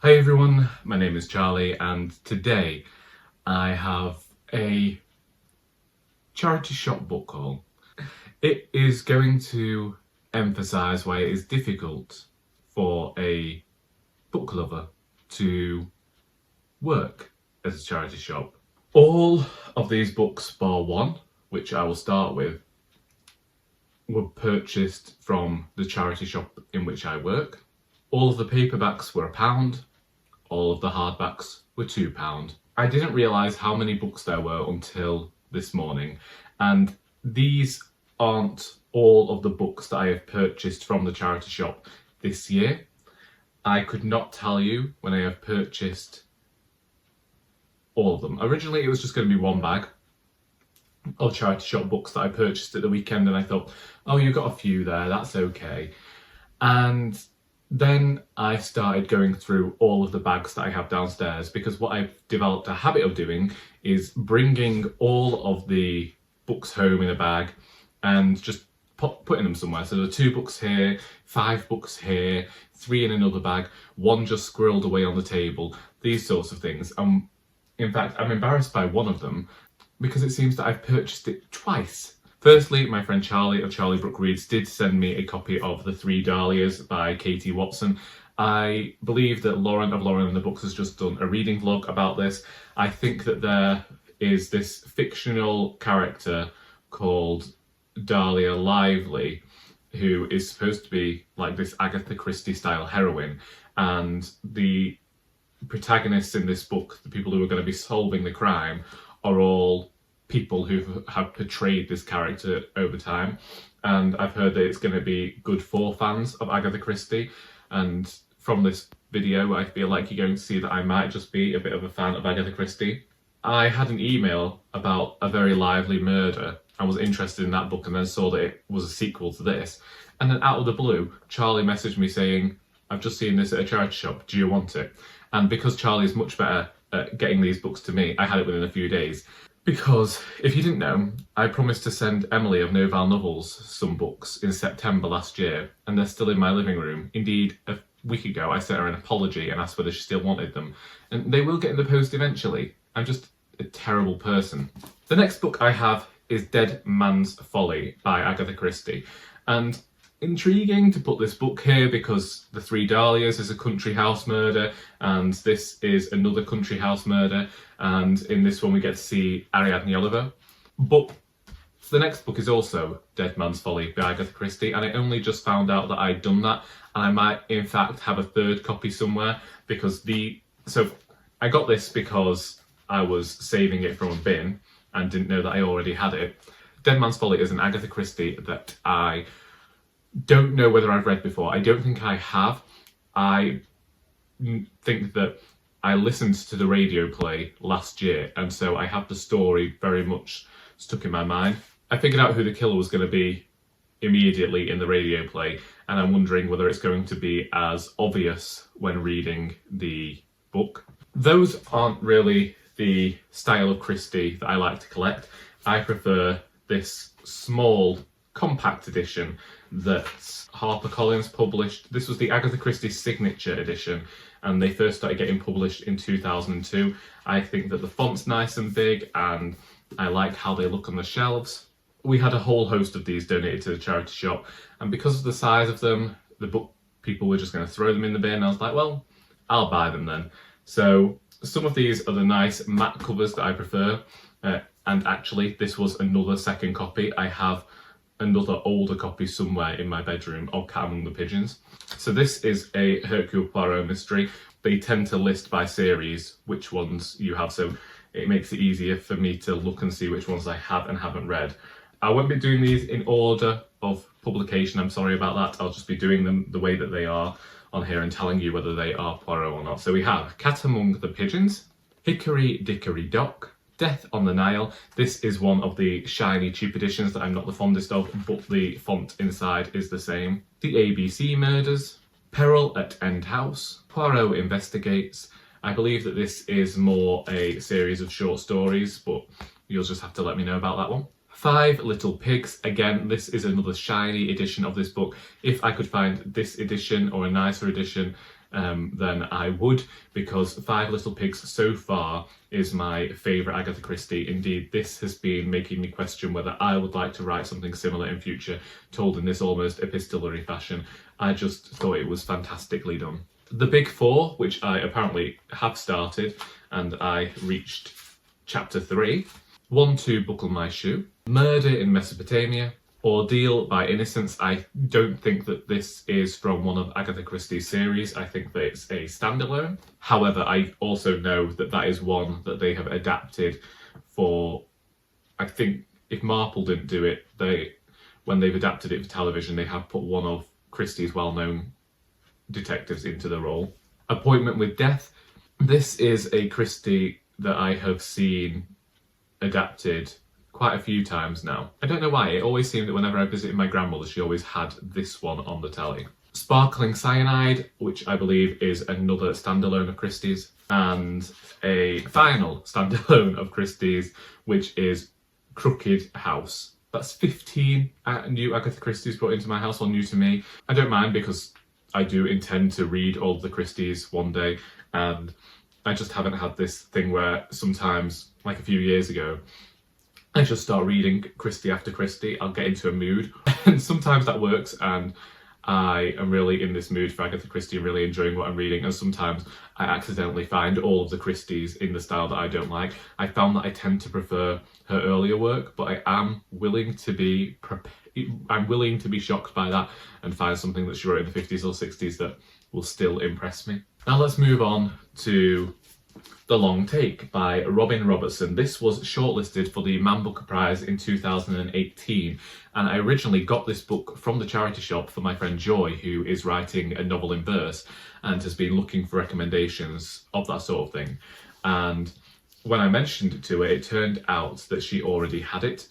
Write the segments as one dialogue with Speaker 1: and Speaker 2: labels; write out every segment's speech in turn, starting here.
Speaker 1: Hi everyone, my name is Charlie and today I have a charity shop book haul. It is going to emphasise why it is difficult for a book lover to work as a charity shop. All of these books bar one, which I will start with, were purchased from the charity shop in which I work. All of the paperbacks were £1. All of the hardbacks were £2. I didn't realise how many books there were until this morning, and these aren't all of the books that I have purchased from the charity shop this year. I could not tell you when I have purchased all of them. Originally it was just going to be one bag of charity shop books that I purchased at the weekend, and I thought, oh, you've got a few there, that's okay. And then I started going through all of the bags that I have downstairs, because what I've developed a habit of doing is bringing all of the books home in a bag and just putting them somewhere. So there are 2 books here, 5 books here, 3 in another bag, 1 just squirreled away on the table, these sorts of things. In fact, I'm embarrassed by one of them because it seems that I've purchased it twice. Firstly, my friend Charlie of Charlie Brook Reads did send me a copy of The 3 Dahlias by Katy Watson. I believe that Lauren of Lauren and the Books has just done a reading vlog about this. I think that there is this fictional character called Dahlia Lively, who is supposed to be like this Agatha Christie style heroine, and the protagonists in this book, the people who are going to be solving the crime, are all people who have portrayed this character over time. And I've heard that it's going to be good for fans of Agatha Christie, and from this video I feel like you're going to see that I might just be a bit of a fan of Agatha Christie. I had an email about A Very Lively Murder and was interested in that book, and then saw that it was a sequel to this, and then out of the blue Charlie messaged me saying, I've just seen this at a charity shop, do you want it? And because Charlie is much better at getting these books to me, I had it within a few days. Because, if you didn't know, I promised to send Emily of Noval Novels some books in September last year, and they're still in my living room. Indeed, a week ago I sent her an apology and asked whether she still wanted them. And they will get in the post eventually. I'm just a terrible person. The next book I have is Dead Man's Folly by Agatha Christie. And intriguing to put this book here because The 3 Dahlias is a country house murder, and this is another country house murder, and in this one we get to see Ariadne Oliver. But the next book is also Dead Man's Folly by Agatha Christie, and I only just found out that I'd done that, and I might in fact have a 3rd copy somewhere, because so I got this because I was saving it from a bin and didn't know that I already had it. Dead Man's Folly is an Agatha Christie that I don't know whether I've read before. I don't think I have. I think that I listened to the radio play last year, and so I have the story very much stuck in my mind. I figured out who the killer was going to be immediately in the radio play, and I'm wondering whether it's going to be as obvious when reading the book. Those aren't really the style of Christie that I like to collect. I prefer this small compact edition that HarperCollins published. This was the Agatha Christie signature edition, and they first started getting published in 2002. I think that the font's nice and big, and I like how they look on the shelves. We had a whole host of these donated to the charity shop, and because of the size of them, the book people were just going to throw them in the bin. I was like, well, I'll buy them then. So some of these are the nice matte covers that I prefer, and actually this was another 2nd copy. I have another older copy somewhere in my bedroom of Cat Among the Pigeons. So this is a Hercule Poirot mystery. They tend to list by series which ones you have, so it makes it easier for me to look and see which ones I have and haven't read. I won't be doing these in order of publication, I'm sorry about that. I'll just be doing them the way that they are on here and telling you whether they are Poirot or not. So we have Cat Among the Pigeons, Hickory Dickory Dock, Death on the Nile. This is one of the shiny cheap editions that I'm not the fondest of, but the font inside is the same. The ABC Murders, Peril at End House, Poirot Investigates. I believe that this is more a series of short stories, but you'll just have to let me know about that one. 5 Little Pigs. Again, this is another shiny edition of this book. If I could find this edition or a nicer edition, then I would, because Five Little Pigs so far is my favourite Agatha Christie. Indeed, this has been making me question whether I would like to write something similar in future, told in this almost epistolary fashion. I just thought it was fantastically done. The Big Four, which I apparently have started, and I reached chapter 3. 1 2 Buckle My Shoe. Murder in Mesopotamia. Ordeal by Innocence. I don't think that this is from one of Agatha Christie's series. I think that it's a standalone. However, I also know that that is one that they have adapted for, I think if Marple didn't do it, when they've adapted it for television, they have put one of Christie's well-known detectives into the role. Appointment with Death. This is a Christie that I have seen adapted quite a few times now. I don't know why, it always seemed that whenever I visited my grandmother, she always had this one on the telly. Sparkling Cyanide, which I believe is another standalone of Christie's, and a final standalone of Christie's, which is Crooked House. That's 15 new Agatha Christie's brought into my house, or new to me. I don't mind, because I do intend to read all of the Christie's one day, and I just haven't had this thing where sometimes, like a few years ago, I just start reading Christie after Christie. I'll get into a mood, and sometimes that works, and I am really in this mood for Agatha Christie, really enjoying what I'm reading, and sometimes I accidentally find all of the Christies in the style that I don't like. I found that I tend to prefer her earlier work, but I am willing to be shocked by that and find something that she wrote in the 50s or 60s that will still impress me. Now let's move on to The Long Take by Robin Robertson. This was shortlisted for the Man Booker Prize in 2018, and I originally got this book from the charity shop for my friend Joy, who is writing a novel in verse and has been looking for recommendations of that sort of thing. And when I mentioned it to her, it turned out that she already had it,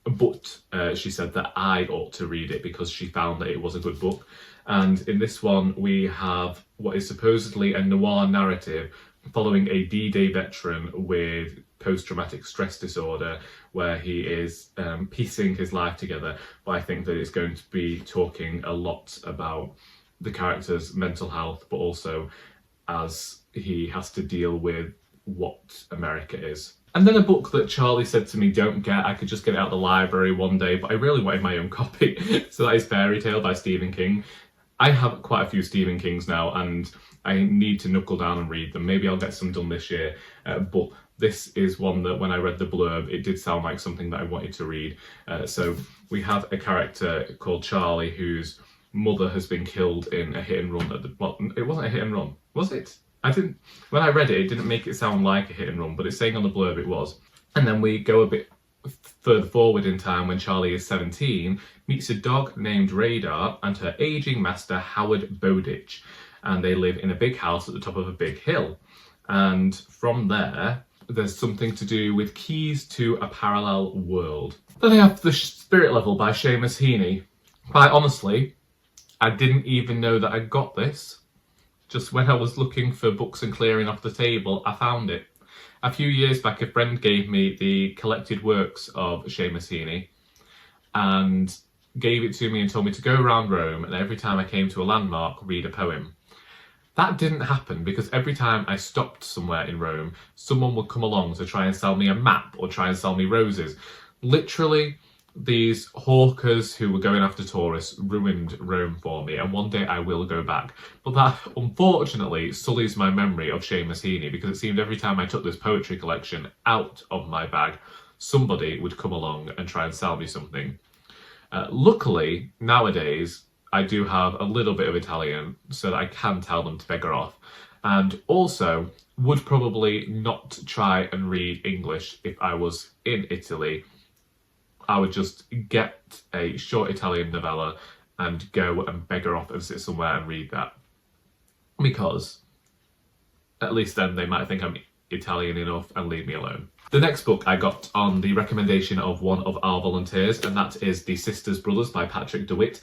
Speaker 1: but she said that I ought to read it because she found that it was a good book. And in this one, we have what is supposedly a noir narrative following a D-Day veteran with post-traumatic stress disorder, where he is piecing his life together. But I think that it's going to be talking a lot about the character's mental health, but also as he has to deal with what America is. And then a book that Charlie said to me, don't get, I could just get it out of the library one day, but I really wanted my own copy. So that is Fairytale by Stephen King. I have quite a few Stephen Kings now, and I need to knuckle down and read them. Maybe I'll get some done this year, but this is one that when I read the blurb, it did sound like something that I wanted to read. So we have a character called Charlie whose mother has been killed in a hit and run. Well, it wasn't a hit and run, was it? When I read it, it didn't make it sound like a hit and run, but it's saying on the blurb it was. And then we go a bit further forward in time when Charlie is 17, meets a dog named Radar and her ageing master Howard Bowditch, and they live in a big house at the top of a big hill. And from there, there's something to do with keys to a parallel world. Then I have The Spirit Level by Seamus Heaney. Quite honestly, I didn't even know that I got this. Just when I was looking for books and clearing off the table, I found it. A few years back, a friend gave me the collected works of Seamus Heaney and gave it to me and told me to go around Rome, and every time I came to a landmark, read a poem. That didn't happen because every time I stopped somewhere in Rome, someone would come along to try and sell me a map or try and sell me roses. Literally, these hawkers who were going after tourists ruined Rome for me, and one day I will go back. But that, unfortunately, sullies my memory of Seamus Heaney, because it seemed every time I took this poetry collection out of my bag, somebody would come along and try and sell me something. Luckily, nowadays, I do have a little bit of Italian, so that I can tell them to beggar off. And also, would probably not try and read English if I was in Italy. I would just get a short Italian novella and go and beggar off and sit somewhere and read that. Because at least then they might think I'm Italian enough and leave me alone. The next book I got on the recommendation of one of our volunteers, and that is The Sisters Brothers by Patrick DeWitt.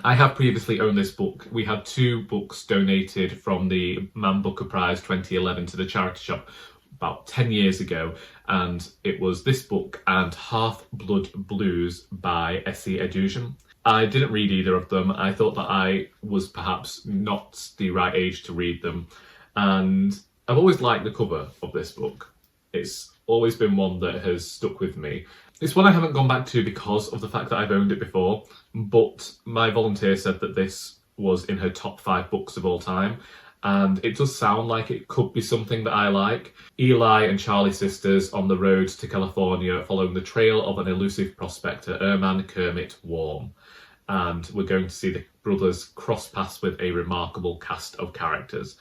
Speaker 1: I have previously owned this book. We had 2 books donated from the Man Booker Prize 2011 to the charity shop about 10 years ago, and it was this book and Half Blood Blues by Essie Edusion. I didn't read either of them. I thought that I was perhaps not the right age to read them. And I've always liked the cover of this book. It's always been one that has stuck with me. It's one I haven't gone back to because of the fact that I've owned it before, but my volunteer said that this was in her top 5 books of all time, and it does sound like it could be something that I like. Eli and Charlie sisters on the road to California following the trail of an elusive prospector, Erman Kermit Warm. And we're going to see the brothers cross paths with a remarkable cast of characters.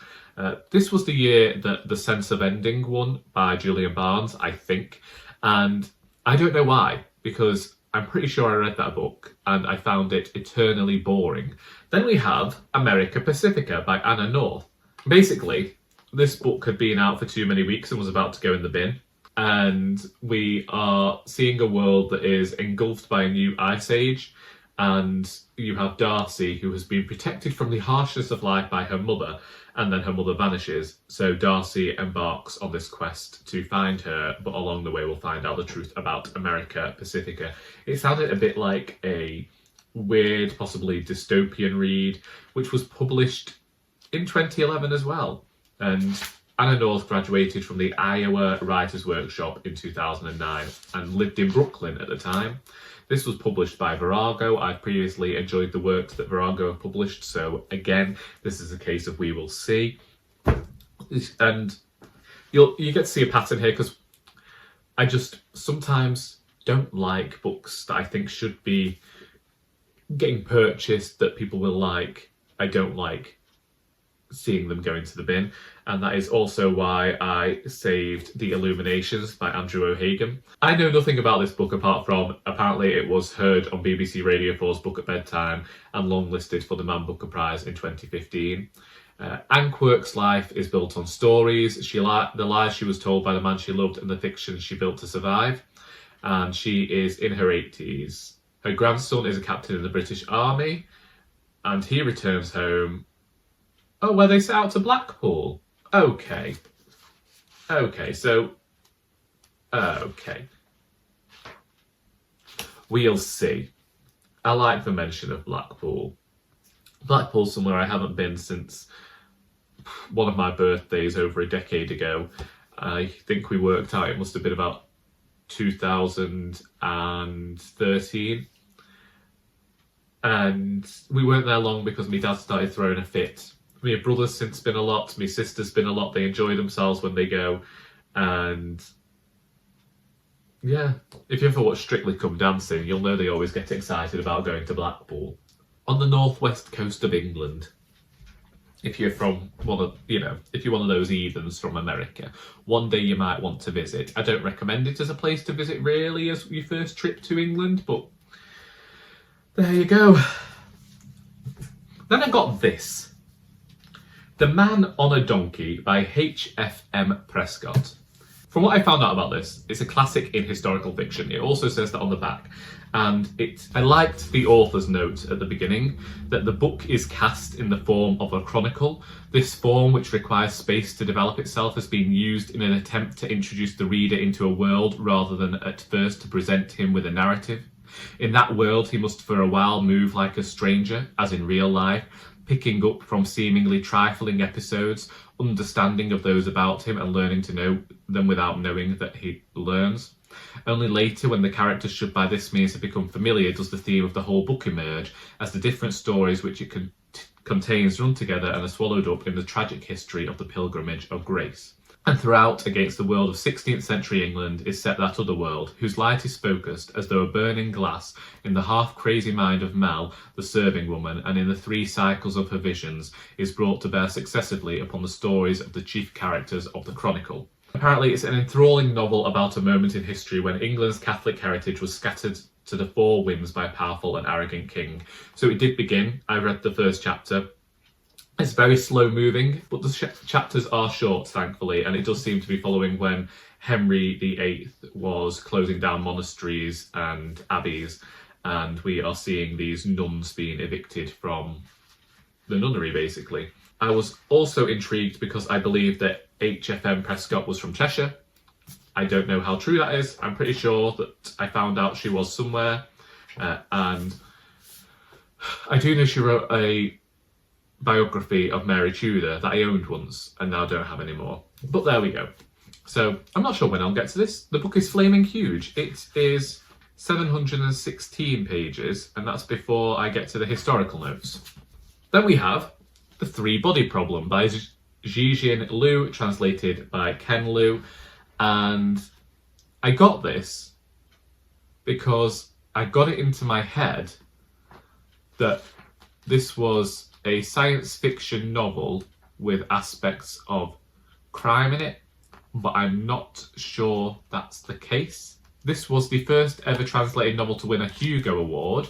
Speaker 1: This was the year that The Sense of Ending won by Julian Barnes, I think. And I don't know why, because I'm pretty sure I read that book and I found it eternally boring. Then we have America Pacifica by Anna North. Basically, this book had been out for too many weeks and was about to go in the bin. And we are seeing a world that is engulfed by a new ice age. And you have Darcy, who has been protected from the harshness of life by her mother, and then her mother vanishes. So Darcy embarks on this quest to find her, but along the way we'll find out the truth about America Pacifica. It sounded a bit like a weird, possibly dystopian read, which was published in 2011 as well. And Anna North graduated from the Iowa Writers' Workshop in 2009 and lived in Brooklyn at the time. This was published by Virago. I've previously enjoyed the works that Virago have published, so again, this is a case of we will see. And you get to see a pattern here, because I just sometimes don't like books that I think should be getting purchased that people will like. I don't like seeing them go into the bin, and that is also why I saved The Illuminations by Andrew O'Hagan. I know nothing about this book apart from apparently it was heard on BBC Radio 4's Book at Bedtime and longlisted for the Man Booker Prize in 2015. Anne Quirk's life is built on stories, the lies she was told by the man she loved and the fiction she built to survive, and she is in her 80s. Her grandson is a captain in the British Army, and he returns home. Oh, where they set out to Blackpool. Okay. We'll see. I like the mention of Blackpool. Blackpool's somewhere I haven't been since one of my birthdays over a decade ago. I think we worked out it must have been about 2013. And we weren't there long because my dad started throwing a fit. My brother's since been a lot, my sister's been a lot. They enjoy themselves when they go. And yeah, if you ever watch Strictly Come Dancing, you'll know they always get excited about going to Blackpool. On the northwest coast of England, if you're from if you're one of those heathens from America, one day you might want to visit. I don't recommend it as a place to visit really as your first trip to England, but there you go. Then I got this. The Man on a Donkey by H.F.M. Prescott. From what I found out about this, it's a classic in historical fiction. It also says that on the back. And I liked the author's note at the beginning that the book is cast in the form of a chronicle. This form, which requires space to develop itself, has been used in an attempt to introduce the reader into a world rather than at first to present him with a narrative. In that world, he must for a while move like a stranger, as in real life, picking up from seemingly trifling episodes, understanding of those about him and learning to know them without knowing that he learns. Only later, when the characters should by this means have become familiar, does the theme of the whole book emerge, as the different stories which it contains run together and are swallowed up in the tragic history of the pilgrimage of grace. And throughout, against the world of 16th century England, is set that other world, whose light is focused, as though a burning glass, in the half-crazy mind of Mel, the serving woman, and in the 3 cycles of her visions, is brought to bear successively upon the stories of the chief characters of the chronicle. Apparently, it's an enthralling novel about a moment in history when England's Catholic heritage was scattered to the 4 winds by a powerful and arrogant king. So it did begin. I read the first chapter. It's very slow moving, but the chapters are short, thankfully, and it does seem to be following when Henry VIII was closing down monasteries and abbeys, and we are seeing these nuns being evicted from the nunnery, basically. I was also intrigued because I believe that H.F.M. Prescott was from Cheshire. I don't know how true that is. I'm pretty sure that I found out she was somewhere, and I do know she wrote a biography of Mary Tudor that I owned once and now don't have anymore. But there we go. So I'm not sure when I'll get to this. The book is flaming huge. It is 716 pages, and that's before I get to the historical notes. Then we have The Three-Body Problem by Zhijin Liu, translated by Ken Liu. And I got this because I got it into my head that this was a science fiction novel with aspects of crime in it, but I'm not sure that's the case. This was the first ever translated novel to win a Hugo Award.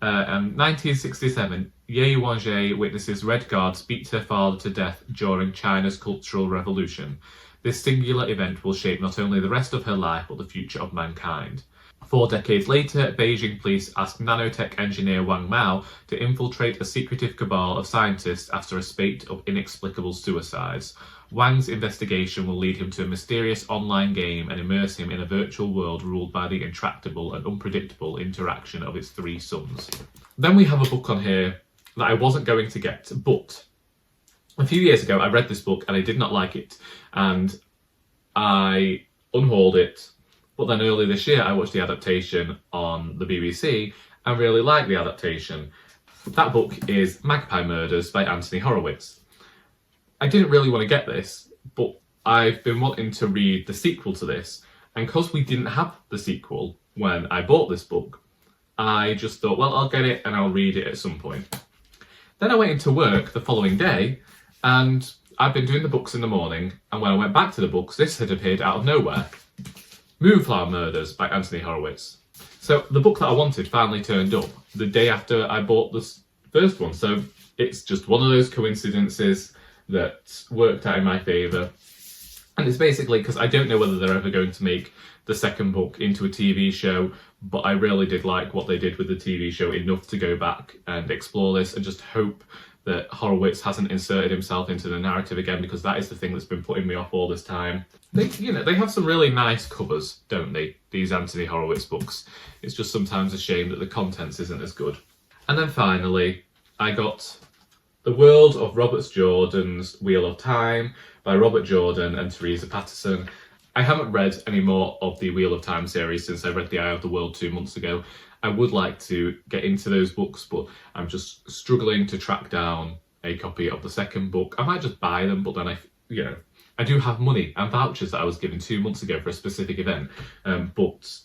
Speaker 1: In 1967, Ye Wangzhe witnesses Red Guards beat her father to death during China's Cultural Revolution. This singular event will shape not only the rest of her life, but the future of mankind. 4 decades later, Beijing police asked nanotech engineer Wang Mao to infiltrate a secretive cabal of scientists after a spate of inexplicable suicides. Wang's investigation will lead him to a mysterious online game and immerse him in a virtual world ruled by the intractable and unpredictable interaction of its 3 sons. Then we have a book on here that I wasn't going to get, but a few years ago I read this book and I did not like it, and I unhauled it. But then earlier this year I watched the adaptation on the BBC and really liked the adaptation. That book is Magpie Murders by Anthony Horowitz. I didn't really want to get this, but I've been wanting to read the sequel to this, and because we didn't have the sequel when I bought this book, I just thought, well, I'll get it and I'll read it at some point. Then I went into work the following day, and I'd been doing the books in the morning, and when I went back to the books, this had appeared out of nowhere. Moonflower Murders by Anthony Horowitz. So the book that I wanted finally turned up the day after I bought the first one, so it's just one of those coincidences that worked out in my favour. And it's basically because I don't know whether they're ever going to make the second book into a TV show, but I really did like what they did with the TV show enough to go back and explore this, and just hope that Horowitz hasn't inserted himself into the narrative again, because that is the thing that's been putting me off all this time. They have some really nice covers, don't they, these Anthony Horowitz books? It's just sometimes a shame that the contents isn't as good. And then finally, I got The World of Robert Jordan's Wheel of Time by Robert Jordan and Teresa Patterson. I haven't read any more of the Wheel of Time series since I read The Eye of the World 2 months ago. I would like to get into those books, but I'm just struggling to track down a copy of the second book. I might just buy them, but then I do have money and vouchers that I was given 2 months ago for a specific event. But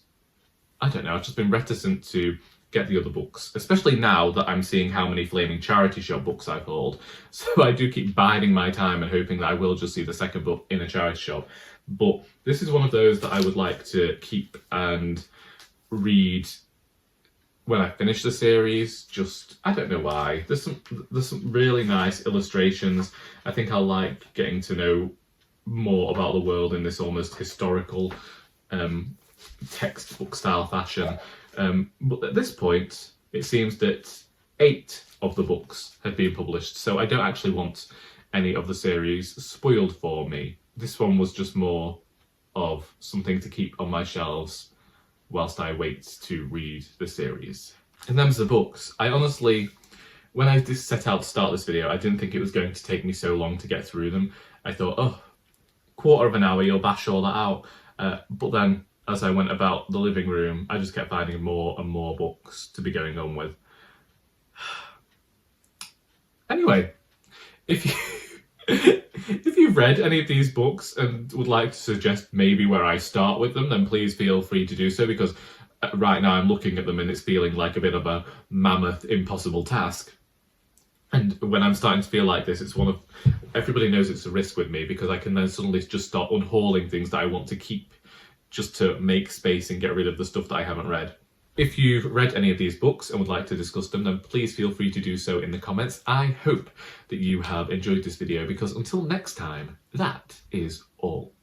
Speaker 1: I don't know, I've just been reticent to get the other books, especially now that I'm seeing how many flaming charity shop books I've hauled. So I do keep biding my time and hoping that I will just see the second book in a charity shop. But this is one of those that I would like to keep and read when I finish the series. Just, I don't know why. There's some really nice illustrations. I think I'll like getting to know more about the world in this almost historical textbook style fashion. But at this point, it seems that 8 of the books have been published, so I don't actually want any of the series spoiled for me. This one was just more of something to keep on my shelves whilst I wait to read the series. And them's the books. I honestly, when I just set out to start this video, I didn't think it was going to take me so long to get through them. I thought, oh, quarter of an hour, you'll bash all that out. But then, as I went about the living room, I just kept finding more and more books to be going on with. Anyway, if you've read any of these books and would like to suggest maybe where I start with them, then please feel free to do so, because right now I'm looking at them and it's feeling like a bit of a mammoth, impossible task. And when I'm starting to feel like this, it's everybody knows it's a risk with me, because I can then suddenly just start unhauling things that I want to keep, just to make space and get rid of the stuff that I haven't read. If you've read any of these books and would like to discuss them, then please feel free to do so in the comments. I hope that you have enjoyed this video, because until next time, that is all.